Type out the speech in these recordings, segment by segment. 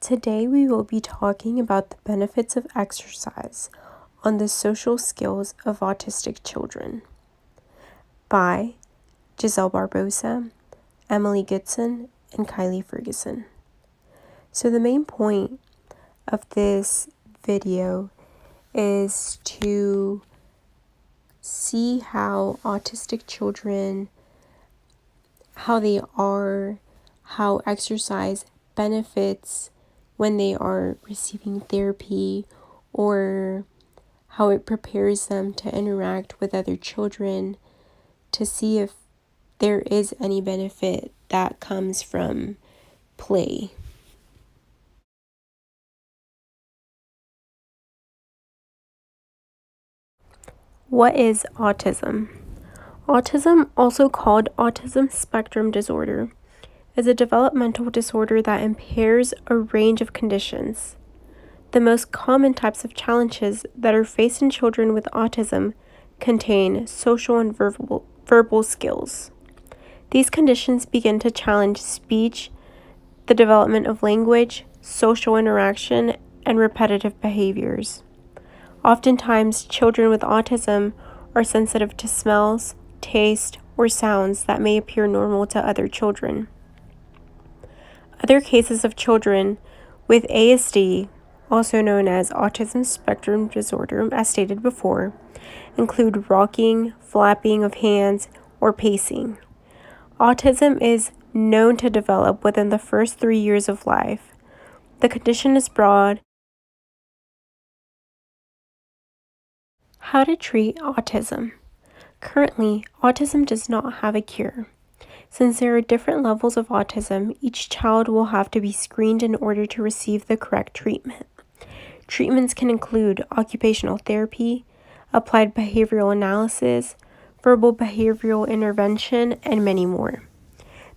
Today we will be talking about the benefits of exercise on the social skills of autistic children by Giselle Barbosa, Emily Goodson, and Kylie Ferguson. So the main point of this video is to see how autistic children, how they are, how exercise benefits when they are receiving therapy, or how it prepares them to interact with other children, to see if there is any benefit that comes from play. What is autism? Autism, also called autism spectrum disorder, is a developmental disorder that impairs a range of conditions. The most common types of challenges that are faced in children with autism contain social and verbal skills. These conditions begin to challenge speech, the development of language, social interaction, and repetitive behaviors. Oftentimes, children with autism are sensitive to smells, taste, or sounds that may appear normal to other children. Other cases of children with ASD, also known as autism spectrum disorder, as stated before, include rocking, flapping of hands, or pacing. Autism is known to develop within the first 3 years of life. The condition is broad. How to treat autism. Currently, autism does not have a cure. Since there are different levels of autism, each child will have to be screened in order to receive the correct treatment. Treatments can include occupational therapy, applied behavioral analysis, verbal behavioral intervention, and many more.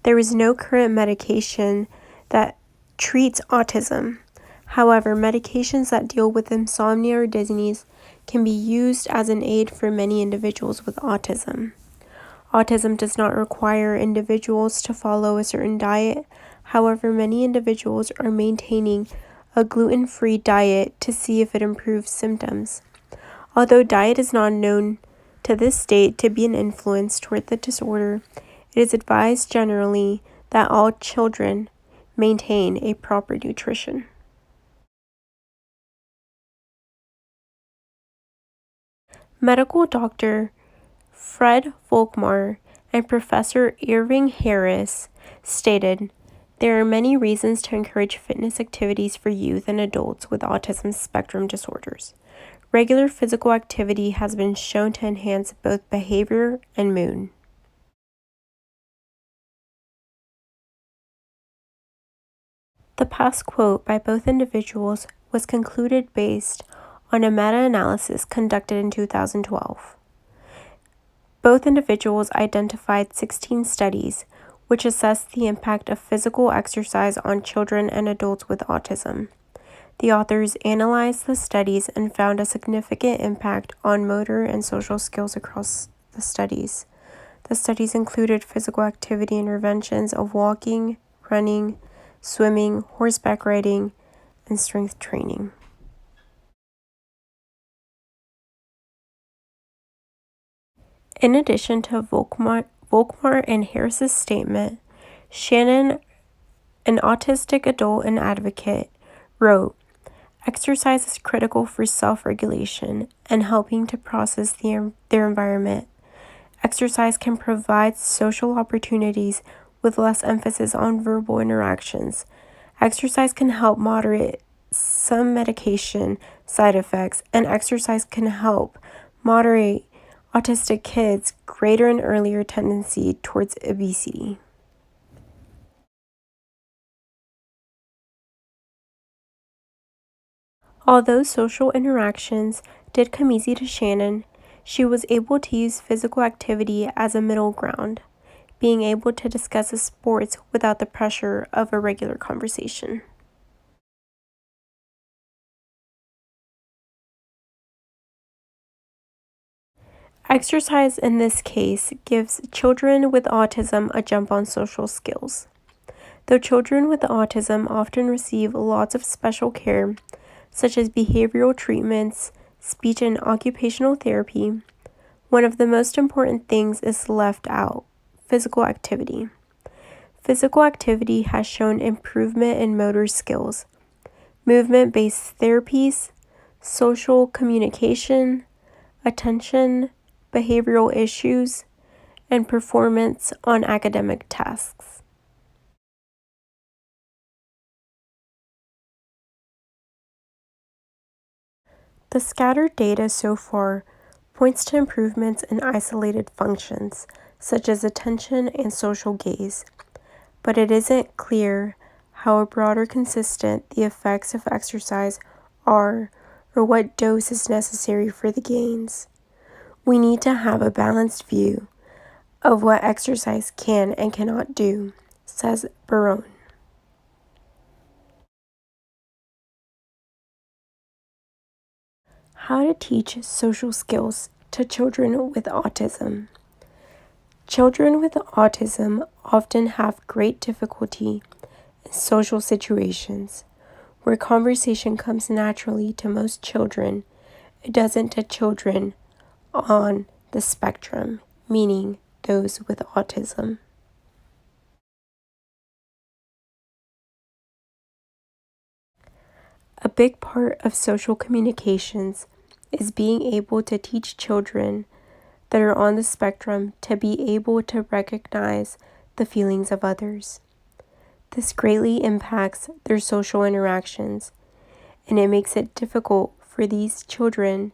There is no current medication that treats autism. However, medications that deal with insomnia or dizziness can be used as an aid for many individuals with autism. Autism does not require individuals to follow a certain diet. However, many individuals are maintaining a gluten-free diet to see if it improves symptoms. Although diet is not known to this date to be an influence toward the disorder, it is advised generally that all children maintain a proper nutrition. Medical doctor Fred Volkmar and Professor Irving Harris stated, "There are many reasons to encourage fitness activities for youth and adults with autism spectrum disorders. Regular physical activity has been shown to enhance both behavior and mood." The past quote by both individuals was concluded based on a meta-analysis conducted in 2012. Both individuals identified 16 studies which assessed the impact of physical exercise on children and adults with autism. The authors analyzed the studies and found a significant impact on motor and social skills across the studies. The studies included physical activity interventions of walking, running, swimming, horseback riding, and strength training. In addition to Volkmar and Harris's statement, Shannon, an autistic adult and advocate, wrote, "Exercise is critical for self-regulation and helping to process their environment. Exercise can provide social opportunities with less emphasis on verbal interactions. Exercise can help moderate some medication side effects, and exercise can help moderate autistic kids' greater and earlier tendency towards obesity." Although social interactions did come easy to Shannon, she was able to use physical activity as a middle ground, being able to discuss the sports without the pressure of a regular conversation. Exercise in this case gives children with autism a jump on social skills. Though children with autism often receive lots of special care, such as behavioral treatments, speech and occupational therapy, one of the most important things is left out: physical activity. Physical activity has shown improvement in motor skills, movement-based therapies, social communication, attention, behavioral issues, and performance on academic tasks. The scattered data so far points to improvements in isolated functions, such as attention and social gaze, but it isn't clear how broad or consistent the effects of exercise are or what dose is necessary for the gains. We need to have a balanced view of what exercise can and cannot do, says Bernhardt. How to teach social skills to children with autism. Children with autism often have great difficulty in social situations. Where conversation comes naturally to most children, it doesn't to children on the spectrum, meaning those with autism. A big part of social communications is being able to teach children that are on the spectrum to be able to recognize the feelings of others. This greatly impacts their social interactions, and it makes it difficult for these children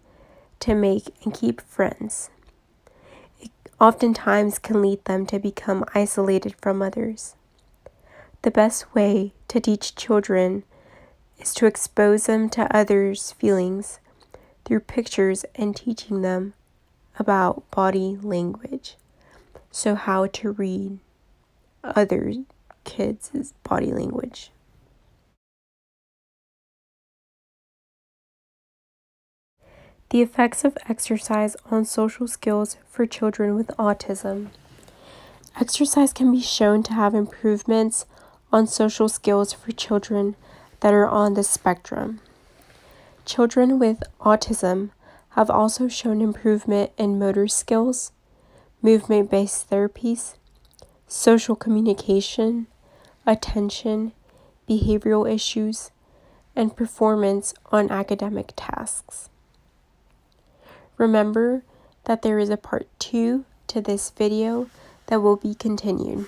to make and keep friends. It oftentimes can lead them to become isolated from others. The best way to teach children is to expose them to others' feelings through pictures and teaching them about body language. So how to read other kids' body language. The effects of exercise on social skills for children with autism. Exercise can be shown to have improvements on social skills for children that are on the spectrum. Children with autism have also shown improvement in motor skills, movement-based therapies, social communication, attention, behavioral issues, and performance on academic tasks. Remember that there is a part 2 to this video that will be continued.